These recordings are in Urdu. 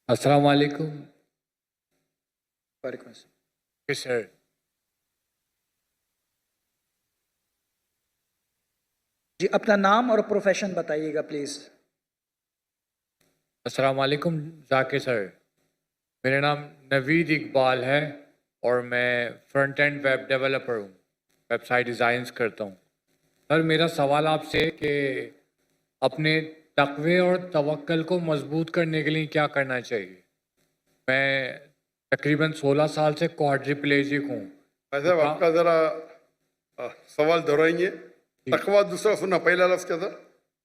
السلام علیکم. وعلیکم السلام. Yes, sir. جی اپنا نام اور پروفیشن بتائیے گا پلیز. السلام علیکم ذاکر سر. میرا نام نوید اقبال ہے اور میں فرنٹ اینڈ ویب ڈیولپر ہوں. ویب سائٹ ڈیزائنز کرتا ہوں. سر میرا سوال آپ سے کہ اپنے تقوی اور توکل کو مضبوط کرنے کے لیے کیا کرنا چاہیے. میں تقریباً 16 سال سے کوادریپلیجک ہوں. صاحب آپ کا ذرا سوال دہرائیں گے. تقوی دوسرا سنا، پہلا لفظ کیا تھا؟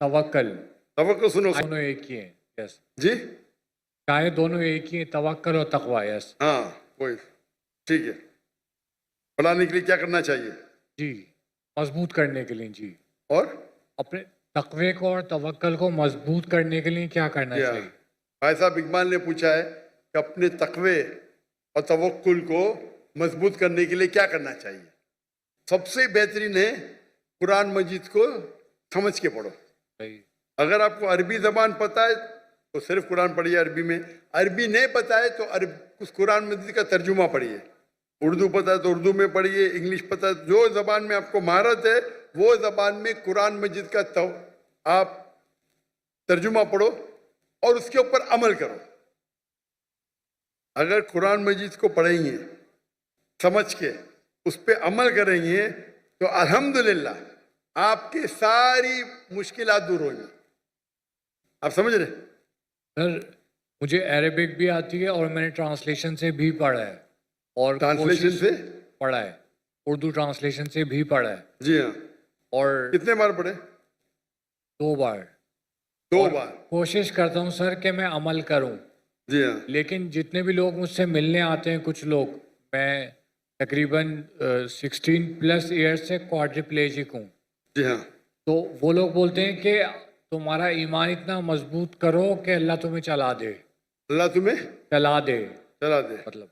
توکل. توقع سنو. دونوں ایک ہی ہیں. یس جی چاہے دونوں ایک ہی ہیں، توکل اور تقوی. یس ہاں کوئی ٹھیک ہے. بنانے کے لیے کیا کرنا چاہیے؟ جی مضبوط کرنے کے لیے. جی اور اپنے تقوی کو اور توکل کو مضبوط کرنے کے لیے کیا کرنا چاہیے. بھائی صاحب اقبال نے پوچھا ہے کہ اپنے تقوی اور توکل کو مضبوط کرنے کے لیے کیا کرنا چاہیے. سب سے بہترین ہے قرآن مجید کو سمجھ کے پڑھو. صحیح. اگر آپ کو عربی زبان پتہ ہے تو صرف قرآن پڑھیے عربی میں. عربی نہیں پتہ ہے تو اس قرآن مجید کا ترجمہ پڑھیے. اردو پتہ ہے تو اردو میں پڑھیے. انگلش پتہ ہے، جو زبان میں آپ کو مہارت ہے وہ زبان میں قرآن مجید کا آپ ترجمہ پڑھو اور اس کے اوپر عمل کرو. اگر قرآن مجید کو پڑھیں گے سمجھ کے اس پہ عمل کریں گے تو الحمدللہ آپ کی ساری مشکلات دور ہوں گی. آپ سمجھ رہے؟ سر مجھے عربک بھی آتی ہے اور میں نے ٹرانسلیشن سے بھی پڑھا ہے. اور ٹرانسلیشن سے پڑھا ہے. اردو ٹرانسلیشن سے بھی پڑھا ہے. جی ہاں. اور کتنے بار پڑھے؟ 2 بار. 2 بار. کوشش کرتا ہوں سر کہ میں عمل کروں. جی ہاں. لیکن جتنے بھی لوگ مجھ سے ملنے آتے ہیں، کچھ لوگ، میں تقریباً 16+ ایئرس سے کوادریپلیجک ہوں. جی ہاں. تو وہ لوگ بولتے ہیں کہ تمہارا ایمان اتنا مضبوط کرو کہ اللہ تمہیں چلا دے. اللہ تمہیں چلا دے چلا دے. مطلب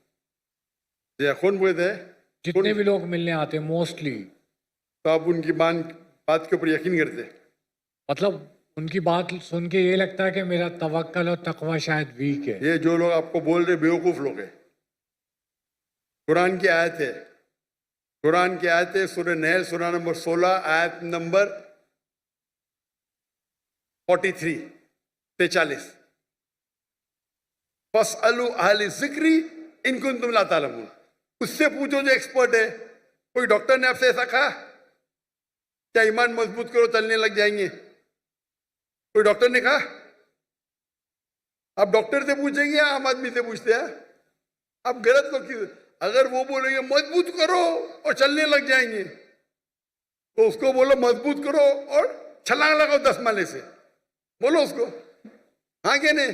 جی ہاں. کون بولتے ہیں؟ جتنے بھی لوگ ملنے آتے ہیں موسٹلی. تو آپ ان کی بات کے اوپر یقین کرتے؟ مطلب ان کی بات سن کے یہ لگتا ہے کہ میرا توکل اور تقوی شاید ویک ہے. یہ جو لوگ آپ کو بول رہے بیوقوف لوگ ہیں. قرآن کی آیت ہے، قرآن کی آیت ہے، سورہ نحل سورہ نمبر 16 آیت نمبر 43 فَاسْأَلُوا أَهْلَ الذِّكْرِ إِن كُنتُمْ لَا تَعْلَمُونَ. اس سے پوچھو جو ایکسپرٹ ہے. کوئی ڈاکٹر نے آپ سے ایسا کہا کیا ایمان مضبوط کرو چلنے لگ جائیں گے؟ کوئی ڈاکٹر نے کہا؟ آپ ڈاکٹر سے پوچھیں گے یا عام آدمی سے پوچھتے ہیں؟ آپ غلط لوگ. اگر وہ بولیں گے مضبوط کرو اور چلنے لگ جائیں گے تو اس کو بولو مضبوط کرو اور چھلانگ لگاؤ 10 مالے سے. بولو اس کو. ہاں کہ نہیں؟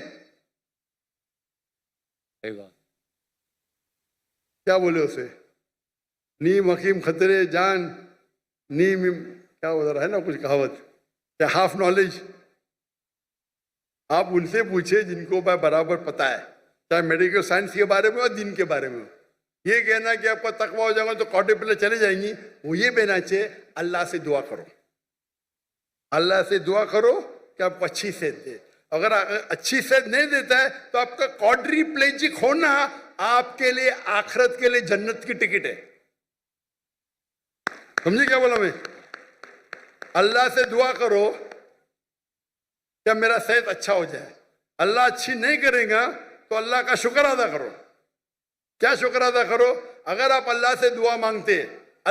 صحیح بات. کیا بولے اسے؟ نیم حکیم خطرے جان نیم کیا ہو رہا ہے نا کچھ کہاوت کیا ہاف نالج. آپ ان سے پوچھے جن کو برابر پتہ ہے، چاہے میڈیکل سائنس کے بارے میں اور دین کے بارے میں. یہ کہنا کہ آپ کا تقوی ہو جائے گا تو کوادریپل چلے جائیں گی، وہ یہ کہنا چاہیے اللہ سے دعا کرو. اللہ سے دعا کرو کہ آپ کو اچھی صحت دے. اگر اچھی صحت نہیں دیتا ہے تو آپ کا کوادریپلیجک ہونا آپ کے لیے آخرت کے لیے جنت کی ٹکٹ ہے. سمجھے کیا بولا میں؟ اللہ سے دعا کرو کہ میرا صحت اچھا ہو جائے. اللہ اچھی نہیں کرے گا تو اللہ کا شکر ادا کرو. کیا شکر ادا کرو؟ اگر آپ اللہ سے دعا مانگتے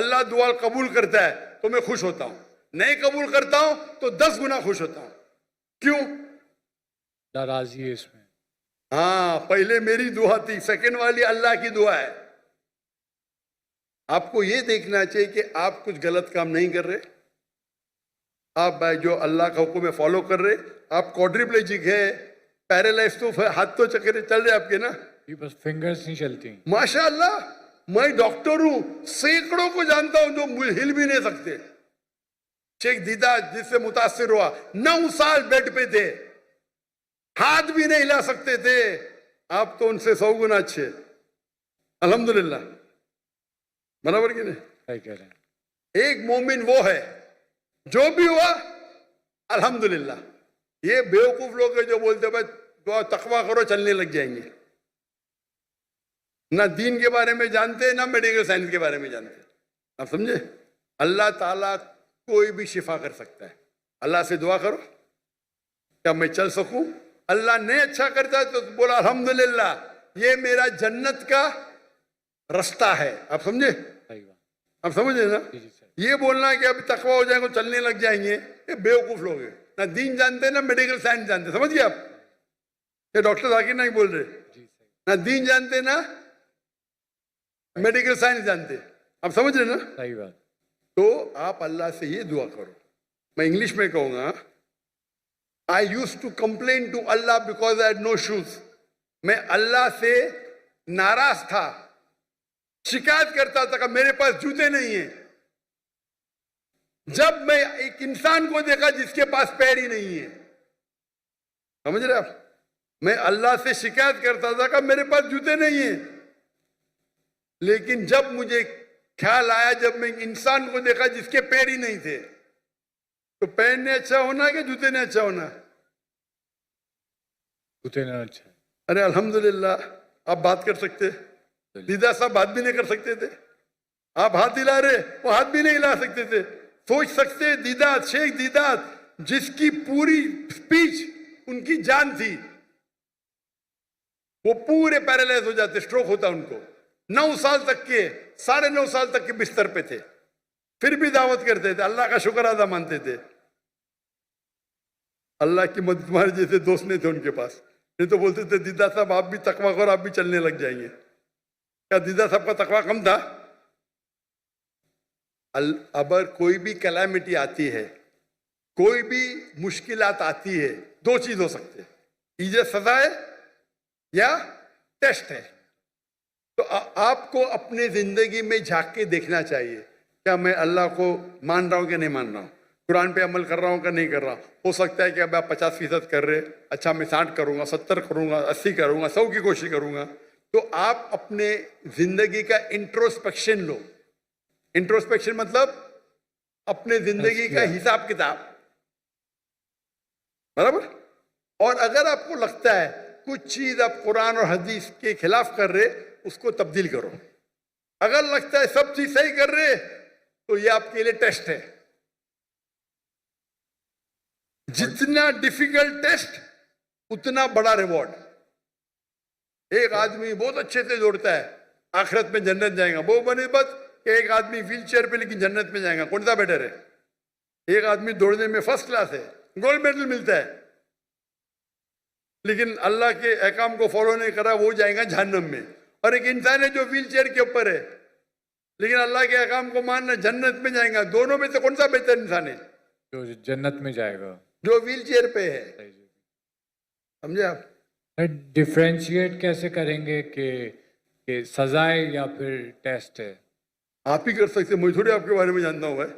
اللہ دعا قبول کرتا ہے تو میں خوش ہوتا ہوں. نہیں قبول کرتا ہوں تو 10 گنا خوش ہوتا ہوں. کیوں؟ اللہ راضی ہے اس میں. ہاں پہلے میری دعا تھی، سیکنڈ والی اللہ کی دعا ہے. آپ کو یہ دیکھنا چاہیے کہ آپ کچھ غلط کام نہیں کر رہے. آپ بھائی جو اللہ کا حکم ہے فالو کر رہے. آپ کوادریپلیجک ہے، پیرالائز تو ہاتھ تو چکرے چل رہے آپ کے نا. جی بس فنگرز نہیں چلتی. ماشاء اللہ میں ڈاکٹر ہوں، سینکڑوں کو جانتا ہوں جو ہل بھی نہیں سکتے. شیخ دیدہ جس سے متاثر ہوا 9 سال بیڈ پہ تھے، ہاتھ بھی نہیں ہلا سکتے تھے. آپ تو ان سے 100 گنا اچھے. الحمدللہ. برابر کی نہیں؟ صحیح کہہ رہے ہیں. ایک مومن وہ ہے جو بھی ہوا الحمدللہ. یہ بیوقوف لوگ ہیں جو بولتے بھائی دعا تقوی کرو چلنے لگ جائیں گے. نہ دین کے بارے میں جانتے نہ میڈیکل سائنس کے بارے میں جانتے. آپ سمجھے؟ اللہ تعالیٰ کوئی بھی شفا کر سکتا ہے. اللہ سے دعا کرو کیا میں چل سکوں. اللہ نے اچھا کرتا ہے تو بولا الحمدللہ یہ میرا جنت کا رستہ ہے. آپ سمجھے؟ صحیح بات. آپ سمجھے نا؟ جی جی سر. یہ بولنا کہ ابھی تقوی ہو جائیں گے چلنے لگ جائیں گے یہ بیوقوف لوگ ہیں. نہ دین جانتے نہ میڈیکل سائنس جانتے. سمجھ گئے آپ؟ یہ ڈاکٹر ذاکر نہیں بول رہے. جی صحیح. نہ دین جانتے نہ میڈیکل سائنس جانتے. آپ سمجھ رہے نا؟ صحیح بات. تو آپ اللہ سے یہ دعا کرو. میں انگلش میں کہوں گا I used to complain to Allah because I had no shoes. میں اللہ سے ناراض تھا, شکایت کرتا تھا کہ میرے پاس جوتے نہیں ہیں. جب میں ایک انسان کو دیکھا جس کے پاس پیر ہی نہیں ہے. سمجھ رہے آپ؟ میں اللہ سے شکایت کرتا تھا کہ میرے پاس جوتے نہیں ہیں. لیکن جب مجھے خیال آیا, جب میں انسان کو دیکھا جس کے پیر ہی نہیں تھے, تو پیر نے اچھا ہونا کہ جوتے نے اچھا ہونا؟ جوتے نے اچھا. ارے الحمدللہ آپ بات کر سکتے. دیدا صاحب بات بھی نہیں کر سکتے تھے. آپ ہاتھ ہلا رہے, وہ ہاتھ بھی نہیں ہلا سکتے تھے. سوچ سکتے دیدات, شیخ دیدات جس کی پوری سپیچ ان کی جان تھی, وہ پورے پیرالائز ہو جاتے, سٹروک ہوتا ان کو. 9 سال تک کے 9.5 سال تک کے بستر پہ تھے, پھر بھی دعوت کرتے تھے, اللہ کا شکر ادا مانتے تھے. اللہ کی مدد تمہارے جیسے دوست نہیں تھے ان کے پاس, نہیں تو بولتے تھے دیدا صاحب آپ بھی تقوی کرو آپ بھی چلنے لگ جائیں گے. کیا دیدا صاحب کا تقوی کم تھا؟ اگر کوئی بھی کلیمٹی آتی ہے, کوئی بھی مشکلات آتی ہے, 2 چیز ہو سکتے ہیں, ایجاد سزا ہے یا ٹیسٹ ہے. تو آپ کو اپنے زندگی میں جھانک کے دیکھنا چاہیے, کیا میں اللہ کو مان رہا ہوں کہ نہیں مان رہا ہوں, قرآن پہ عمل کر رہا ہوں کہ نہیں کر رہا. ہو سکتا ہے کہ اب آپ 50% کر رہے, اچھا میں 60 کروں گا, 70 کروں گا, 80 کروں گا, 100 کی کوشش کروں گا. تو آپ اپنے زندگی کا انٹروسپیکشن لو. انٹروسپیکشن مطلب اپنے زندگی کا حساب کتاب, برابر. اور اگر آپ کو لگتا ہے کچھ چیز آپ قرآن اور حدیث کے خلاف کر رہے, اس کو تبدیل کرو. اگر لگتا ہے سب چیز صحیح کر رہے تو یہ آپ کے لیے ٹیسٹ ہے. جتنا ڈیفیکلٹ ٹیسٹ اتنا بڑا ریوارڈ. ایک آدمی بہت اچھے سے دوڑتا ہے, آخرت میں جنت جائے گا. وہ بنسبت کہ ایک آدمی ویل چیئر پہ لیکن جنت میں جائے گا, کون سا بیٹر ہے؟ ایک آدمی دوڑنے میں فرسٹ کلاس ہے, گولڈ میڈل ملتا ہے, لیکن اللہ کے احکام کو فالو نہیں کرا, وہ جائے گا جہنم میں. اور ایک انسان ہے جو ویل چیئر کے اوپر ہے لیکن اللہ کے احکام کو ماننا, جنت میں جائیں گا. دونوں میں سے کون سا بہتر انسان ہے؟ جو جنت میں جائے گا, جو ویل چیئر پہ ہے. سمجھے آپ؟ ڈیفرینشیٹ کیسے کریں گے کہ سزا ہے یا پھر ٹیسٹ ہے؟ آپ ہی کر سکتے, مجھے تھوڑی آپ کے بارے میں جانتا ہوں.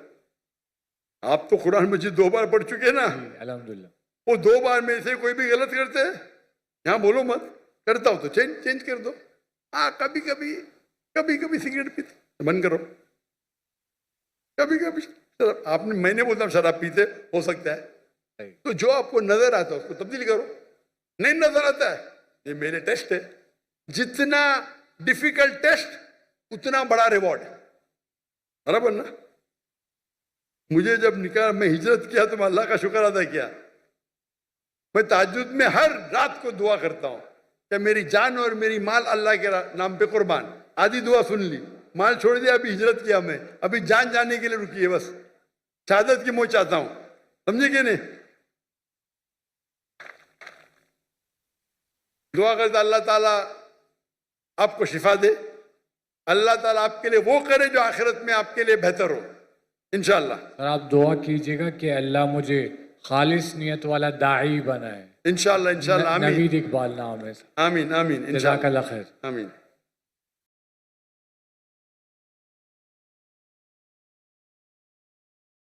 آپ تو قرآن مجید 2 بار پڑھ چکے نا. الحمدللہ. وہ 2 بار میں سے کوئی بھی غلط کرتے ہیں یہاں بولو مت, کرتا ہو تو چینج کر دو. ہاں کبھی کبھی سگریٹ پیتے بند کرو, کبھی شراب, آپ نے, میں نے بولتا ہوں شراب پیتے ہو سکتا ہے, تو جو آپ کو نظر آتا ہے اس کو تبدیل کرو. نہیں نظر آتا ہے, یہ میرے ٹیسٹ ہے. جتنا ڈیفیکلٹ ٹیسٹ اتنا بڑا ریوارڈ ہے, برابر نا. مجھے جب نکاح میں ہجرت کیا تو میں اللہ کا شکر ادا کیا. میں تہجد میں ہر رات کو دعا کرتا ہوں کہ میری جان اور میری مال اللہ کے نام پہ قربان. آدھی دعا سن لی, مال چھوڑ دیا, ابھی ہجرت کیا, میں ابھی جان جانے کے لیے رکی ہے, بس شہادت کی موت چاہتا ہوں. سمجھے کہ نہیں؟ دعا کرتا اللہ تعالیٰ آپ کو شفا دے, اللہ تعالیٰ آپ کے لیے وہ کرے جو آخرت میں آپ کے لیے بہتر ہو انشاءاللہ. سر آپ دعا کیجئے گا کہ اللہ مجھے خالص نیت والا داعی بنائے. انشاءاللہ. آمین نوید اقبال نام ہے. آمین. جزاک اللہ خیر. آمین.